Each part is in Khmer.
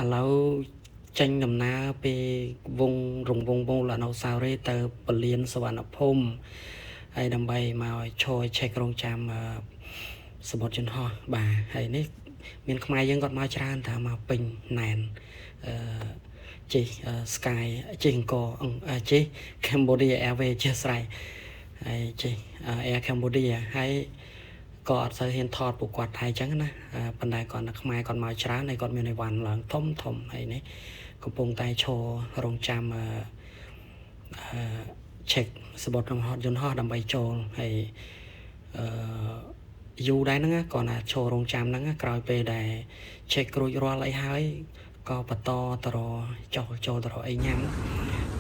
ឥឡូវចេញដំណើរពីវងរង្វង់វងលណៅសារីទៅពលានសវណ្ណភូមិហើយដើម្បីមកឈរឆែករងចាំសមុទ្រយន្តហោះបាទហើយនេះមានខ្មែរយើងគាត់មកច្រើនតែមកពេញណែនជិះ Sky ជិះអង្គរជិះ Cambodia Airways ជិះស្រ័យហើយជិះ Air Cambodia ហើយក៏អត់សូវហ៊ានថតពួកគាត់ថៃចឹងណាប៉ុន្តែគាត់នៅខ្មែរគាត់មកច្រើនហើយគាត់មានអីវ៉ាន់ឡើងធំហើយនេះកំពុងតែឈររងចាំcheck សមុទ្រយន្តហោះដើម្បីចូលហើយយូរដែរហ្នឹងគាត់ណាឈររងចាំហ្នឹងក្រោយពេលដែល check រួចរាល់អីហើយក៏បន្តទៅរកចូលទៅរកអីញ៉ាំ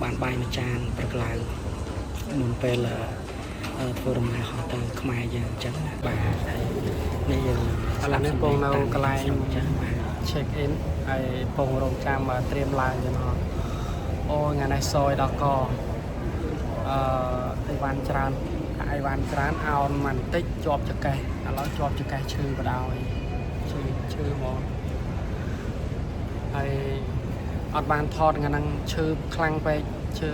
បានបាយមួយចានព្រឹកឡើងមុនពេលធ្វើដំណើរហោះទៅខ្មែរយើងអញ្ចឹងបាទហើយនេះយើងឥឡូវនេះពងនៅកន្លែង check in ហើយពងរងចាំត្រៀមឡើងចឹងហោះអូថ្ងៃនេះសយដល់កអីវ៉ាន់ច្រើនអីវ៉ាន់ច្រើនអោនមិនតិចជាប់ចកេះឥឡូវជាប់ចកេះឈឺបដ ாய் ឈឺហ្មងហើយអត់បានថតថ្ងៃហ្នឹងឈឺខ្លាំងពេកឈឺ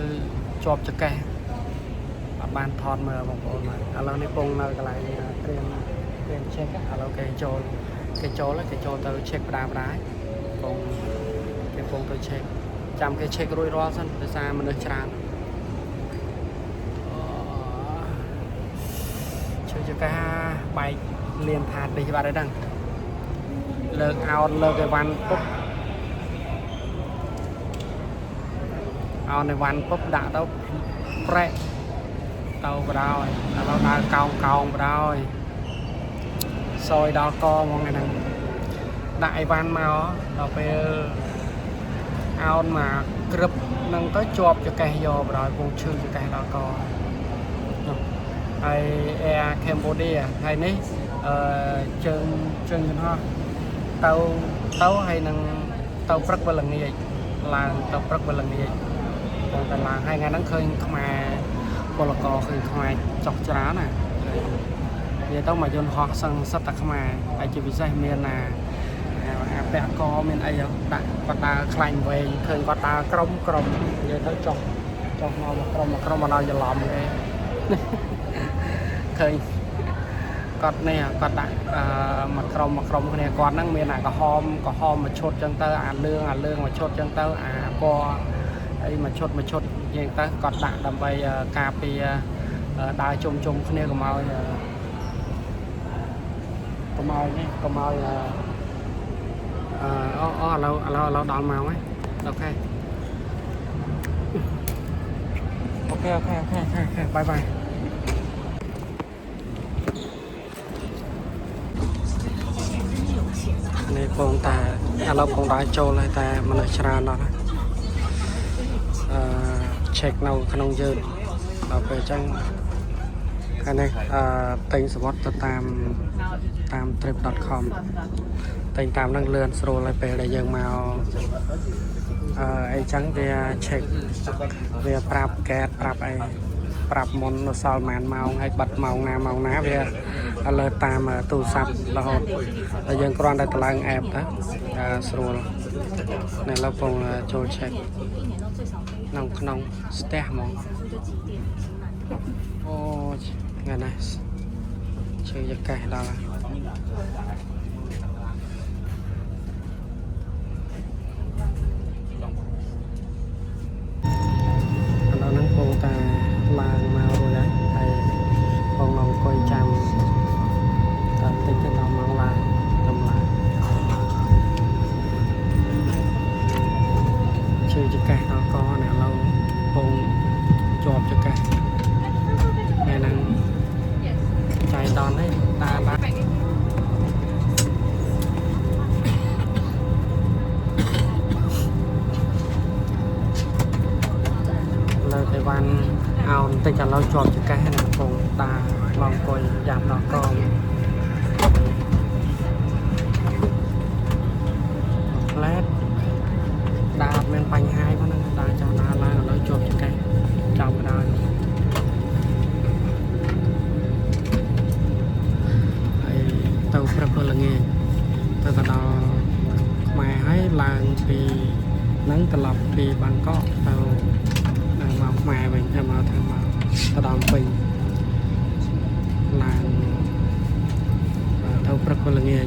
ជាប់ចកេះអត់បានថតមើលបងប្អូនមកឥឡូវនេះពងនៅកន្លែងត្រៀម check ឥឡូវគេចូលទៅ check បដាពងគេពងទៅ check ចាំគេ check រួចរាល់សិនដោយសារមនុស្សច្រើនជឿកាបែកលៀនថាទីបាត់ហើយហ្នឹងលើកអោនលើកអីវ៉ាន់ពុបអោនអីវ៉ាន់ពុបដាក់ទៅប្រេទៅបដ ாய் ឥឡូវដើរកោងបដ ாய் សយដល់កហ្មងហ្នឹងដាក់អីវ៉ាន់មកដល់ពេលអោនមកក្រឹបនឹងទៅជាប់ចកេះយកបដ ாய் ពងឈឺចកេះដល់កហើយ Air Cambodia ហើយនេះជើងយន្តហោះទៅហើយនឹងទៅព្រឹកវេលាល្ងាចឡើងទៅព្រឹកវេលាល្ងាចបងតែឡើងហើយថ្ងៃហ្នឹងឃើញខ្មែរពលករឃើញខ្មែរចុះច្រើនណានិយាយទៅមកយន្តហោះសឹងសិតតែខ្មែរហើយជាពិសេសមានអាពាក់កមានអីដាក់គាត់ដើរខ្លាញ់វែងឃើញគាត់ដើរក្រុមនិយាយទៅចុះមកក្រុមមកដល់ច្រឡំគេឃើញគាត់នេះគាត់ដាក់មកក្រុមគ្នាគាត់ហ្នឹងមានអាក្រហមមកឈុតចឹងទៅអាលឿងមកឈុតចឹងទៅអាពណ៌អីមកឈុតជាងទៅគាត់ដាក់ដើម្បីការពារដើរជុំគ្នាកុំឲ្យនេះកុំឲ្យឥឡូវដល់ម៉ោងហើយអូខេបាយនេះពងតែឥឡូវពងដើរចូលហើយតែមនុស្សច្រើនដល់check នៅក្នុងយើងដល់ពេលអញ្ចឹងខាងនេះទិញសវត្ថទៅតាម trip.com ទិញតាមនឹងលឿនស្រួលហើយពេលដែលយើងមកអីចឹងវា check វាប្រាប់កែតប្រាប់អីប្រាប់មុននៅសល់ប្រហែលម៉ោងហើយបាត់ម៉ោងណាវាឥឡូវតាមទូរស័ព្ទរហូតហើយយើងគ្រាន់តែឡើង app ទៅស្រួលនៅលើពងចូល check ក្នុងស្ទះហ្មងអូថ្ងៃនេះជឿយកកេះដល់ហ្នឹងពងតាឡើងមករួចហើយពងមកអង្គុយចាំតាមតិចទៅដល់ម៉ោងឡើងតម្លាជឿចកេះដល់កណាឥឡូវពងជាប់ចកេះថ្ងៃហ្នឹងចៃដននេះតាឡាលើកអីវ៉ាន់អោនតិចឥឡូវជាប់ចកេះណាពងតាមកអង្គុយយ៉ាប់ដល់កផ្លែតដើរមានបញ្ហាផងហ្នឹងដើរចង់ដើរឡើងឥឡូវជាប់ចកេះចាំបណ្ដោយហើយទៅព្រឹកព្រលឹមងាយទៅដល់ខ្មែរហើយឡើង ពីហ្នឹងត្រឡប់ពីបាងកកទៅមកខ្មែរវិញទៅមកទៅដល់ពេញឡើងទៅព្រឹកព្រលឹមល្ងាច